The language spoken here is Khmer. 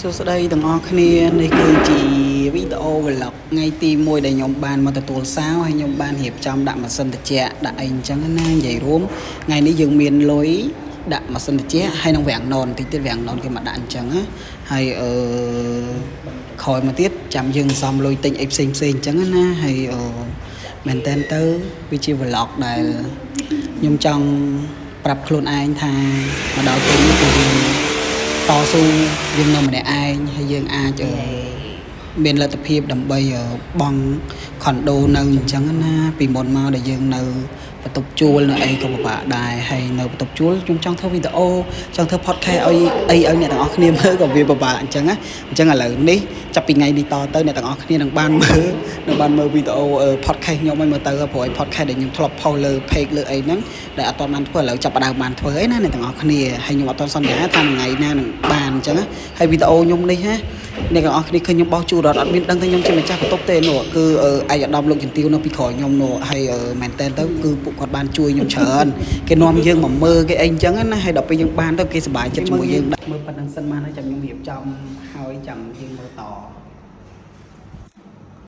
សួស្តីទាំងអស់គ្នានេះគឺជាវីដេអូ vlog ថ្ងៃទី1ដែលខ្ញុំបានមកទទួលសារហើយខ្ញុំបានរៀបចំដាក់ម៉ាស៊ីនត្រជាក់ដាក់អីអញ្ចឹងណានិយាយរួមថ្ងៃនេះយើងមានលុយដាក់ម៉ាស៊ីនត្រជាក់ហើយនឹងវាំងននតិចទៀតវាំងននគេមកដាក់អញ្ចឹងណាហើយក្រោយមកទៀតចាំយើងសំលុយទិញអីផ្សេងអញ្ចឹងណាហើយមែនតើទៅវាជា vlog ដែលខ្ញុំចង់ប្រាប់ខ្លួនឯងថាមកដល់ពេលនេះគឺតស៊ូយើងនៅម្នាក់ឯងហើយយើងអាចមានលទ្ធភាពដើម្បីបង់ខុនដូនៅអញ្ចឹងណាពីមុនមកដែលយើងនៅបន្ទប់ជួលនៅអីក៏ពិបាកដែរហើយនៅបន្ទប់ជួលខ្ញុំចង់ធ្វើវីដេអូចង់ធ្វើ podcast ឲ្យអ្នកទាំងអស់គ្នាមើលក៏វាពិបាកអញ្ចឹងណាអញ្ចឹងឥឡូវនេះចាប់ពីថ្ងៃនេះតទៅអ្នកទាំងអស់គ្នានឹងបានមើលវីដេអូ podcast ខ្ញុំឲ្យមើលទៅព្រោះឲ្យ podcast ដែលខ្ញុំធ្លាប់ post លើ page លើអីហ្នឹងដែលអត់ទាន់បានធ្វើឥឡូវចាប់ផ្ដើមបានធ្វើអីណាអ្នកទាំងអស់គ្នាហើយខ្ញុំអត់ទាន់សន្យាថាថ្ងៃណានឹងបានអញ្ចឹងណាហើយវីដេអូខ្ញុំនេះណាអ្នកទាំងអស់គ្នាឃើញខ្ញុំបោះជូរអត់មានដឹងថាខ្ញុំជាម្ចាស់បន្ទប់ទេនោះគឺឯកឧត្តមលោកជំទាវនៅពីក្រោយខ្ញុំនោះហើយមែនតើទៅគឺពួកគាត់បានជួយខ្ញុំច្រើនគេនាំយើងមកមើលគេអីអញ្ចឹងណាហើយដល់ពេលយើងបានទៅគេសប្បាយចិត្តជាមួយយើងដាក់មើលប៉ុណ្្នឹងសិនបានហើយចាំខ្ញុំរៀបចំហើយចាំយើងមើលត